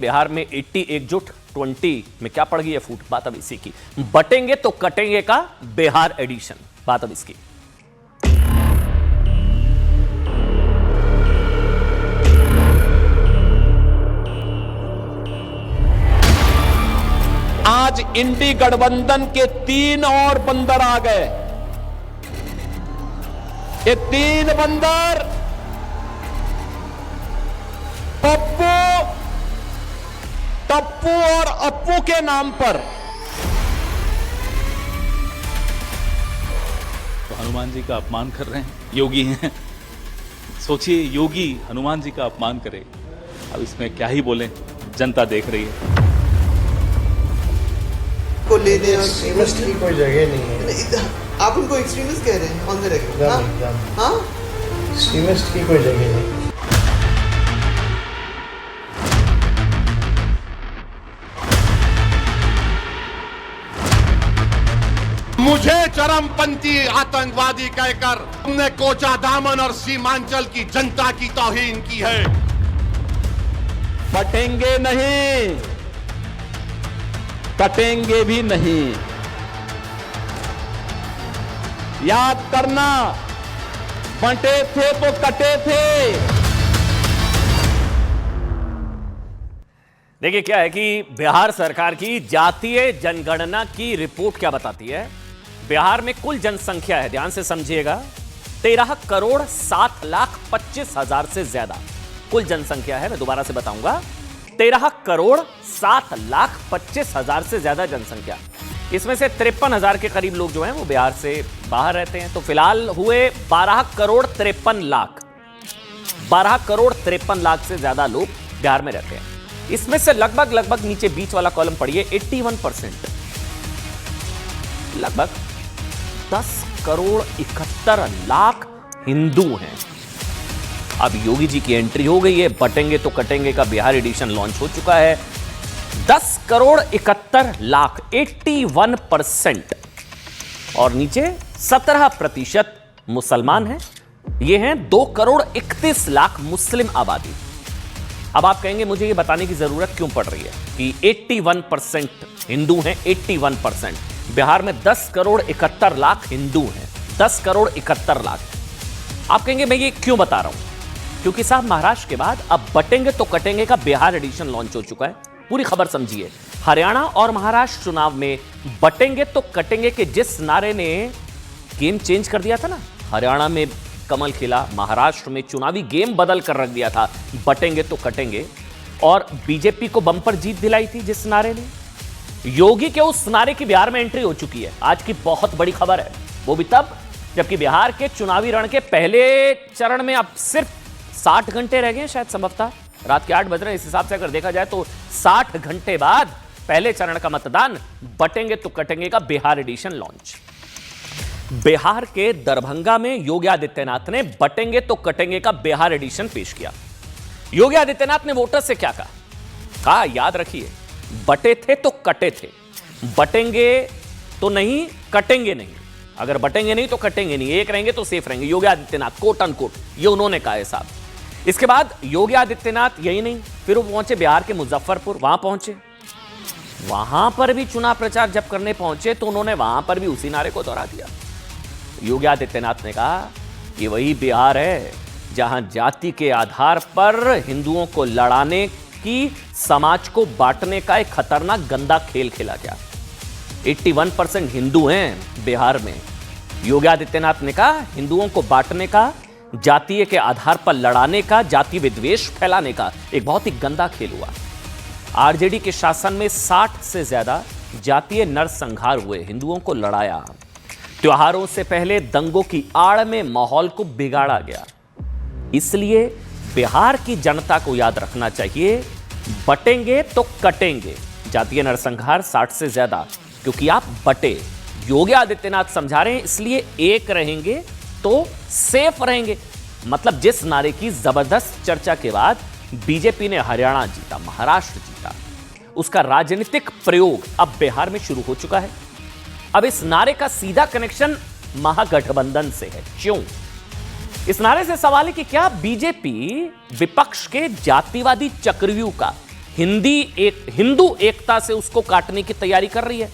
बिहार में 80 एकजुट 20 में क्या पड़ गई है फूट। बात अब इसी की। बटेंगे तो कटेंगे का बिहार एडिशन। बात अब इसकी। आज इंडी गठबंधन के 3 और बंदर आ गए। ये 3 बंदर पप्पू, टप्पू और अप्पू के नाम पर। तो हनुमान जी का अपमान कर रहे हैं, योगी हैं। सोचिए योगी हनुमान जी का अपमान करे, अब इसमें क्या ही बोले, जनता देख रही है। को लेने और एक्सट्रीमिस्ट की कोई जगह नहीं है। आप उनको एक्सट्रीमिस्ट कह रहे हैं ऑन द रिकॉर्ड? हाँ, एक्सट्रीमिस्ट की कोई जगह नहीं। मुझे चरमपंथी आतंकवादी कहकर तुमने कोचा दामन और सीमांचल की जनता की तौहीन की है। बटेंगे नहीं, कटेंगे भी नहीं। याद करना, बंटे थे तो कटे थे। देखिए क्या है कि बिहार सरकार की जातीय जनगणना की रिपोर्ट क्या बताती है। बिहार में कुल जनसंख्या है, ध्यान से समझिएगा, 13,07,25,000 से ज्यादा कुल जनसंख्या है। मैं दोबारा से बताऊंगा, 13,07,25,000 से ज्यादा जनसंख्या। इसमें से 53,000 के करीब लोग जो हैं वो बिहार से बाहर रहते हैं। तो फिलहाल हुए 12,53,00,000, 12,53,00,000 से ज्यादा लोग बिहार में रहते हैं। इसमें से लगभग नीचे बीच वाला कॉलम पढ़िए, 81% लगभग 10,71,00,000 हिंदू हैं। अब योगी जी की एंट्री हो गई है, बटेंगे तो कटेंगे का बिहार एडिशन लॉन्च हो चुका है। 10,71,00,000 81%, और नीचे 17% मुसलमान हैं। ये हैं 2,31,00,000 मुस्लिम आबादी। अब आप कहेंगे मुझे ये बताने की जरूरत क्यों पड़ रही है कि 81% हिंदू हैं। 81% बिहार में 10,71,00,000 हिंदू हैं, 10,71,00,000। आप कहेंगे मैं ये क्यों बता रहा हूं, क्योंकि साहब महाराष्ट्र के बाद अब बटेंगे तो कटेंगे का बिहार एडिशन लॉन्च हो चुका है। पूरी खबर समझिए। हरियाणा और महाराष्ट्र चुनाव में बटेंगे तो कटेंगे के जिस नारे ने गेम चेंज कर दिया था ना, हरियाणा में कमल खिला, महाराष्ट्र में चुनावी गेम बदल कर रख दिया था, बटेंगे तो कटेंगे, और बीजेपी को बम्पर जीत दिलाई थी जिस नारे ने, योगी के उस नारे की बिहार में एंट्री हो चुकी है। आज की बहुत बड़ी खबर है, वो भी तब जबकि बिहार के चुनावी रण के पहले चरण में अब सिर्फ 60 घंटे रह गए हैं, शायद संभवतः रात के 8 बज रहे हैं। इस हिसाब से अगर देखा जाए तो 60 घंटे बाद पहले चरण का मतदान, बटेंगे तो कटेंगे का बिहार एडिशन लॉन्च। बिहार के दरभंगा में योगी आदित्यनाथ ने बटेंगे तो कटेंगे का बिहार एडिशन पेश किया। योगी आदित्यनाथ ने वोटर से क्या कहा, याद रखिए, बटे थे तो कटे थे, बटेंगे तो नहीं, कटेंगे नहीं। अगर बटेंगे नहीं तो कटेंगे नहीं, एक रहेंगे तो सेफ रहेंगे। योगी आदित्यनाथ कोट अनकोट ये उन्होंने कहा है साहब। इसके बाद योगी आदित्यनाथ यही नहीं, फिर वो पहुंचे बिहार के मुजफ्फरपुर। वहां पहुंचे, वहां पर भी चुनाव प्रचार जब करने पहुंचे तो उन्होंने वहां पर भी उसी नारे को दोहरा दिया। योगी आदित्यनाथ ने कहा ये वही बिहार है जहां जाति के आधार पर हिंदुओं को लड़ाने की, समाज को बांटने का एक खतरनाक गंदा खेल खेला गया। 81% हिंदू हैं बिहार में। योगी आदित्यनाथ ने कहा हिंदुओं को बांटने का, जातीय के आधार पर लड़ाने का, जाति विद्वेष फैलाने का एक बहुत ही गंदा खेल हुआ। आरजेडी के शासन में 60 से ज्यादा जातीय नरसंहार हुए, हिंदुओं को लड़ाया। त्योहारों से पहले दंगों की आड़ में माहौल को बिगाड़ा गया। इसलिए बिहार की जनता को याद रखना चाहिए, बटेंगे तो कटेंगे, जातीय नरसंहार 60 से ज्यादा, क्योंकि आप बटे। योगी आदित्यनाथ समझा रहे हैं इसलिए एक रहेंगे तो सेफ रहेंगे। मतलब जिस नारे की जबरदस्त चर्चा के बाद बीजेपी ने हरियाणा जीता, महाराष्ट्र जीता, उसका राजनीतिक प्रयोग अब बिहार में शुरू हो चुका है। अब इस नारे का सीधा कनेक्शन महागठबंधन से है। क्यों? इस नारे से सवाल है कि क्या बीजेपी विपक्ष के जातिवादी चक्रव्यूह का, हिंदू एकता से उसको काटने की तैयारी कर रही है।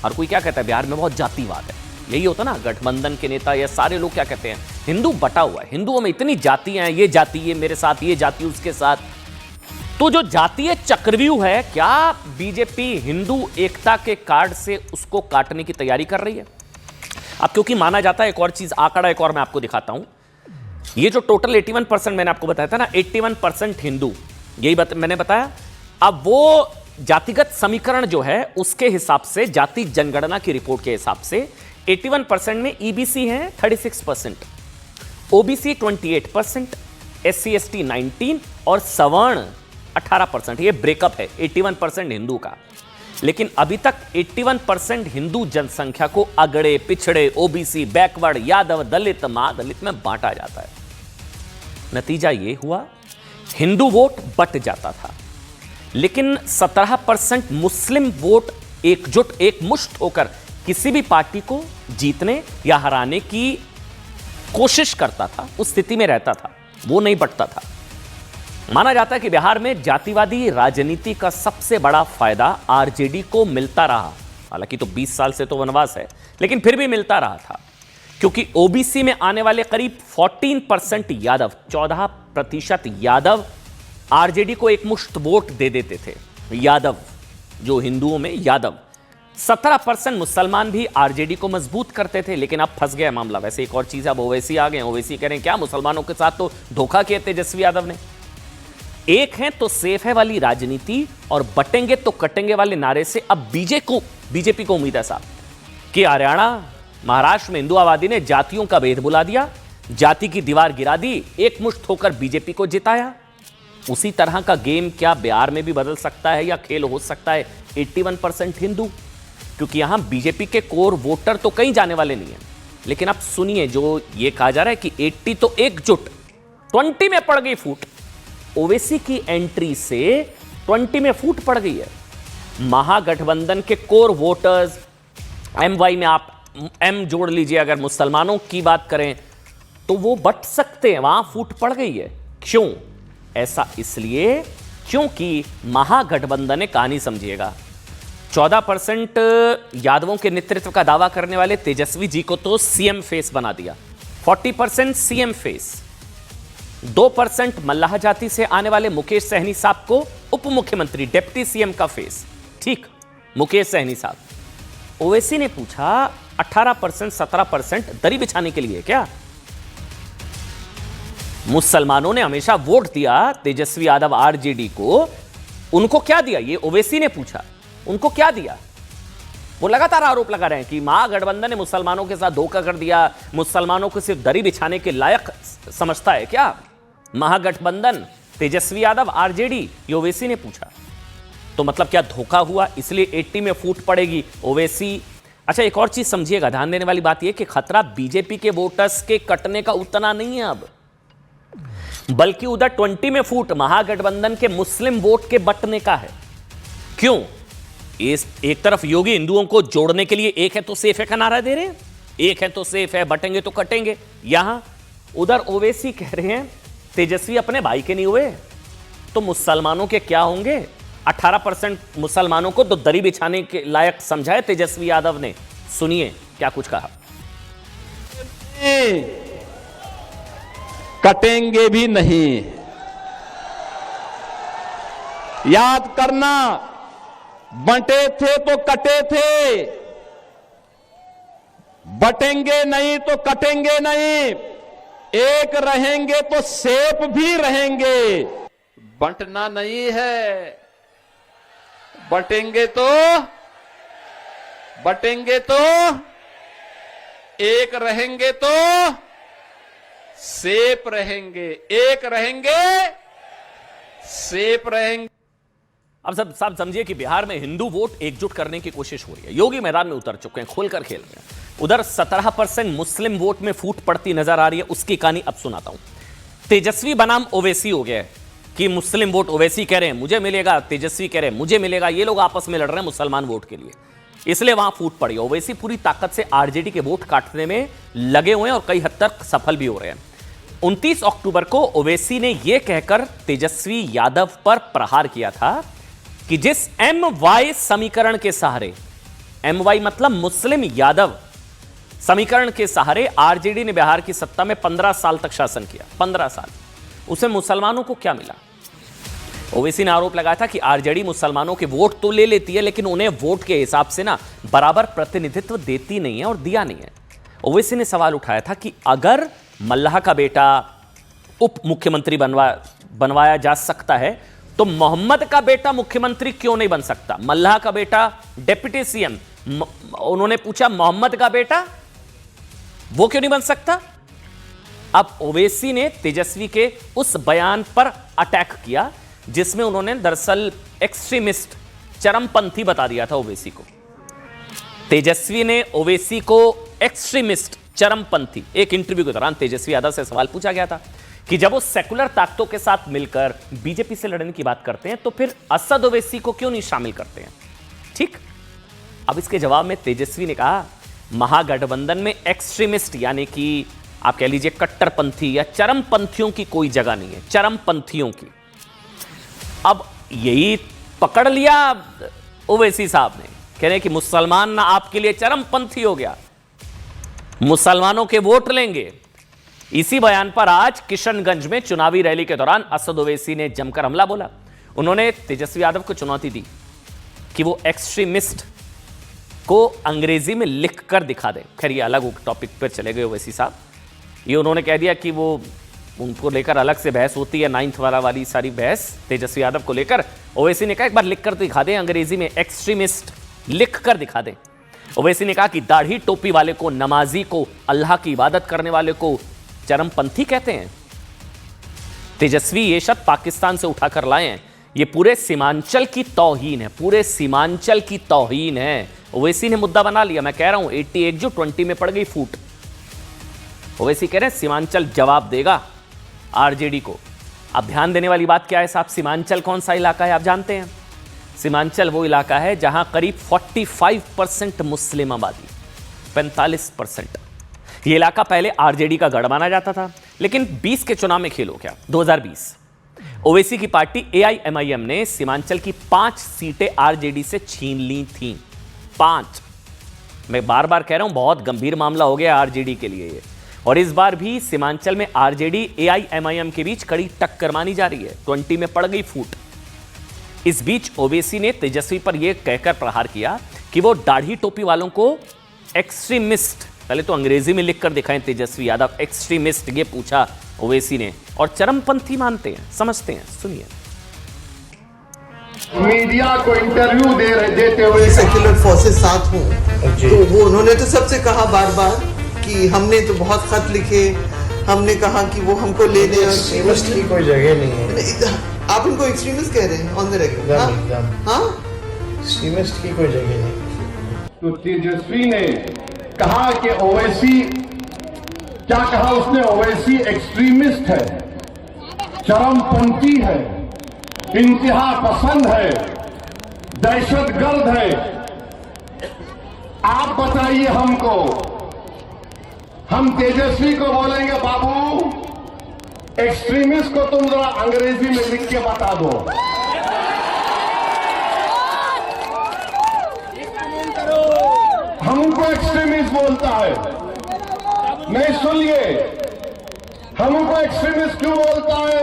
और कोई क्या कहता है, बिहार में बहुत जातिवाद है, यही होता ना, गठबंधन के नेता या सारे लोग क्या कहते हैं, हिंदू बटा हुआ है, हिंदुओं में इतनी जातियां हैं, ये जाति ये मेरे साथ, ये जाति उसके साथ। तो जो जातीय चक्रव्यूह है, क्या बीजेपी हिंदू एकता के कार्ड से उसको काटने की तैयारी कर रही है? अब क्योंकि माना जाता है, एक और चीज, आंकड़ा एक और मैं आपको दिखाता हूं, ये जो टोटल 81% मैंने आपको बताया था ना, 81% हिंदू, यही मैंने बताया। अब वो जातिगत समीकरण जो है उसके हिसाब से, जाति जनगणना की रिपोर्ट के हिसाब से 81% में ईबीसी है 36%, ओबीसी 28%, एससी एसटी 19 और सवर्ण 18%। ये ब्रेकअप है 81% हिंदू का। लेकिन अभी तक 81% हिंदू जनसंख्या को अगड़े पिछड़े, ओबीसी, बैकवर्ड, यादव, दलित, महादलित में बांटा जाता है। नतीजा ये हुआ, हिंदू वोट बट जाता था, लेकिन 17% मुस्लिम वोट एकजुट, एकमुश्त होकर किसी भी पार्टी को जीतने या हराने की कोशिश करता था, उस स्थिति में रहता था, वो नहीं बटता था। माना जाता है कि बिहार में जातिवादी राजनीति का सबसे बड़ा फायदा आरजेडी को मिलता रहा। हालांकि तो 20 साल से तो वनवास है, लेकिन फिर भी मिलता रहा था, क्योंकि ओबीसी में आने वाले करीब 14% यादव, 14% यादव आरजेडी को एकमुश्त वोट दे देते थे। यादव, जो हिंदुओं में यादव, 17% मुसलमान भी आरजेडी को मजबूत करते थे। लेकिन अब फंस गया मामला। वैसे एक और चीज, अब ओवैसी आ गए। ओवैसी कह रहे हैं क्या मुसलमानों के साथ तो धोखा किया तेजस्वी यादव ने। एक है तो सेफ है वाली राजनीति और बटेंगे तो कटेंगे वाले नारे से अब बीजेपी को उम्मीद है साहब कि हरियाणा, महाराष्ट्र में हिंदुवादी ने जातियों का भेद बुला दिया, जाति की दीवार गिरा दी, एकमुश्त होकर बीजेपी को जिताया। उसी तरह का गेम क्या बिहार में भी बदल सकता है या खेल हो सकता है 81% हिंदू? क्योंकि यहां बीजेपी के कोर वोटर तो कहीं जाने वाले नहीं है। लेकिन अब सुनिए, जो ये कहा जा रहा है कि 80 तो एकजुट, 20 में पड़ गई फूट। ओवैसी की एंट्री से 20 में फूट पड़ गई है। महागठबंधन के कोर वोटर्स, एमवाई में आप एम जोड़ लीजिए, अगर मुसलमानों की बात करें तो वो बट सकते हैं, वहां फूट पड़ गई है। क्यों? ऐसा इसलिए क्योंकि महागठबंधन ने, कहानी समझिएगा, 14% यादवों के नेतृत्व का दावा करने वाले तेजस्वी जी को तो सीएम फेस बना दिया, 40% सीएम फेस, 2% मल्लाह जाति से आने वाले मुकेश सहनी साहब को उप मुख्यमंत्री, डिप्टी सीएम का फेस। ठीक, मुकेश सहनी साहब। ओवैसी ने पूछा 18%, 17% दरी बिछाने के लिए क्या? मुसलमानों ने हमेशा वोट दिया तेजस्वी यादव आरजेडी को, उनको क्या दिया? ये ओवैसी ने पूछा, उनको क्या दिया? वो लगातार आरोप लगा रहे हैं कि महागठबंधन ने मुसलमानों के साथ धोखा कर दिया, मुसलमानों को सिर्फ दरी बिछाने के लायक समझता है क्या महागठबंधन, तेजस्वी यादव आरजेडी? ये ओवैसी ने पूछा। तो मतलब क्या धोखा हुआ, इसलिए 80 में फूट पड़ेगी ओवैसी? अच्छा, एक और चीज समझिएगा, ध्यान देने वाली बात यह कि खतरा बीजेपी के वोटर्स के कटने का उतना नहीं है अब, बल्कि उधर 20 में फूट महागठबंधन के मुस्लिम वोट के बटने का है। क्यों? एक तरफ योगी हिंदुओं को जोड़ने के लिए एक है तो सेफ है का नारा दे रहे हैं, एक है तो सेफ है, बटेंगे तो कटेंगे। यहां उधर ओवैसी कह रहे हैं तेजस्वी अपने भाई के नहीं हुए तो मुसलमानों के क्या होंगे? 18% मुसलमानों को तो दरी बिछाने के लायक समझाए तेजस्वी यादव ने। सुनिए क्या कुछ कहा। कटेंगे भी नहीं। याद करना, बंटे थे तो कटे थे, बटेंगे नहीं तो कटेंगे नहीं, एक रहेंगे तो सेफ भी रहेंगे। बंटना नहीं है, बटेंगे तो एक रहेंगे तो सेफ रहेंगे, एक रहेंगे सेफ रहेंगे। अब सब समझिए कि बिहार में हिंदू वोट एकजुट करने की कोशिश हो रही है। योगी मैदान में उतर चुके हैं, खोलकर खेल रहे हैं। उधर 17% मुस्लिम वोट में फूट पड़ती नजर आ रही है। उसकी कहानी अब सुनाता हूं। तेजस्वी बनाम ओवैसी हो गया है कि मुस्लिम वोट ओवैसी कह रहे हैं मुझे मिलेगा, तेजस्वी कह रहे हैं मुझे मिलेगा। ये लोग आपस में लड़ रहे हैं मुसलमान वोट के लिए, इसलिए वहां फूट पड़ी। ओवैसी पूरी ताकत से आरजेडी के वोट काटने में लगे हुए हैं और कई हद तक सफल भी हो रहे हैं। 29 अक्टूबर को ओवैसी ने यह कहकर तेजस्वी यादव पर प्रहार किया था कि जिस MY समीकरण के सहारे, MY मतलब मुस्लिम यादव समीकरण के सहारे आरजेडी ने बिहार की सत्ता में 15 साल तक शासन किया, 15 साल, उसे मुसलमानों को क्या मिला। ओवैसी ने आरोप लगाया था कि आरजेडी मुसलमानों के वोट तो ले लेती है, लेकिन उन्हें वोट के हिसाब से ना बराबर प्रतिनिधित्व देती नहीं है और दिया नहीं है। ओवैसी ने सवाल उठाया था कि अगर मल्लाह का बेटा उप मुख्यमंत्री बनवाया जा सकता है तो मोहम्मद का बेटा मुख्यमंत्री क्यों नहीं बन सकता। मल्लाह का बेटा डिप्टी सीएम, उन्होंने पूछा मोहम्मद का बेटा वो क्यों नहीं बन सकता। अब ओवैसी ने तेजस्वी के उस बयान पर अटैक किया जिसमें उन्होंने दरअसल एक्सट्रीमिस्ट, चरमपंथी बता दिया था ओवैसी को। तेजस्वी ने ओवैसी को एक्सट्रीमिस्ट, चरमपंथी, एक इंटरव्यू के दौरान तेजस्वी यादव से सवाल पूछा गया था कि जब वो सेकुलर ताकतों के साथ मिलकर बीजेपी से लड़ने की बात करते हैं तो फिर असद ओवैसी को क्यों नहीं शामिल करते हैं। ठीक, अब इसके जवाब में तेजस्वी ने कहा महागठबंधन में एक्सट्रीमिस्ट यानी कि आप कह लीजिए कट्टरपंथी या चरमपंथियों की कोई जगह नहीं है, चरमपंथियों की। अब यही पकड़ लिया ओवैसी साहब ने, कह रहे कि मुसलमान ना आपके लिए चरमपंथी हो गया, मुसलमानों के वोट लेंगे। इसी बयान पर आज किशनगंज में चुनावी रैली के दौरान असद ओवैसी ने जमकर हमला बोला। उन्होंने तेजस्वी यादव को चुनौती दी कि वो एक्सट्रीमिस्ट को अंग्रेजी में लिख कर दिखा दे। खैर ये अलग टॉपिक पर चले गए ओवैसी साहब। ये उन्होंने कह दिया कि वो उनको लेकर अलग से बहस होती है, 9th वाली सारी बहस तेजस्वी यादव को लेकर। ओवैसी ने कहा एक बार लिख कर दिखा दें, अंग्रेजी में एक्सट्रीमिस्ट लिख कर दिखा दें। ओवैसी ने कहा कि दाढ़ी टोपी वाले को, नमाजी को, अल्लाह की इबादत करने वाले को चरमपंथी कहते हैं। तेजस्वी ये शब्द पाकिस्तान से उठाकर लाए हैं। ये पूरे सीमांचल की तौहीन है, पूरे सीमांचल की तौहीन है। ओवैसी ने मुद्दा बना लिया। मैं कह रहा हूं 80 एकजुट 20 में पड़ गई फूट। ओवैसी कह रहे हैं सीमांचल जवाब देगा आरजेडी को। अब ध्यान देने वाली बात क्या है साहब, सीमांचल कौन सा इलाका है आप जानते हैं। सीमांचल वो इलाका है जहां करीब 45% मुस्लिम आबादी, 45%। ये इलाका पहले आरजेडी का गढ़ माना जाता था, लेकिन 20 के चुनाव में खेल हो गया। 2020 ओवैसी की पार्टी AIMIM ने सीमांचल की 5 सीटें आरजेडी से छीन ली थीं। 5। मैं बार बार कह रहा हूं बहुत गंभीर मामला हो गया आरजेडी के लिए ये। और इस बार भी सीमांचल में आरजेडी AIMIM के बीच कड़ी टक्कर मानी जा रही है। 20 में पड़ गई फूट। इस बीच ओवैसी ने तेजस्वी पर यह कहकर प्रहार किया कि वो दाढ़ी टोपी वालों को एक्सट्रीमिस्ट, पहले तो अंग्रेजी में लिखकर दिखाएं तेजस्वी यादव, एक्सट्रीमिस्ट ये पूछा ओवैसी ने, और चरमपंथी मानते हैं, समझते हैं। सुनिए। मीडिया को इंटरव्यू देते हुए सेक्युलर फोर्सेस साथ हों तो वो उन्होंने तो सबसे कहा बार बार कि हमने तो बहुत खत लिखे, हमने कहा कि वो हमको ले लें। एक्सट्रीमिस्ट की कोई जगह नहीं है। आप इनको एक्सट्रीमिस्ट कह रहे हैं ऑन द रेकॉर्ड? हाँ, एक्सट्रीमिस्ट की कोई जगह नहीं। तो तेजस्वी ने कहा कि ओवैसी, क्या कहा उसने, ओवैसी एक्सट्रीमिस्ट है, चरमपंथी है, इंतहा पसंद है, दहशतगर्द है। आप बताइए हमको, हम तेजस्वी को बोलेंगे बाबू एक्सट्रीमिस्ट को तुम जरा अंग्रेजी में लिख के बता दो। हमको एक्सट्रीमिस्ट बोलता है, नहीं सुनिए, हमको एक्सट्रीमिस्ट क्यों बोलता है?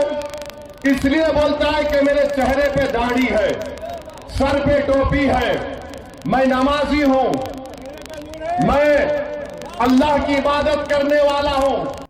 इसलिए बोलता है कि मेरे चेहरे पे दाढ़ी है, सर पे टोपी है, मैं नमाजी हूं, मैं अल्लाह की इबादत करने वाला हूं।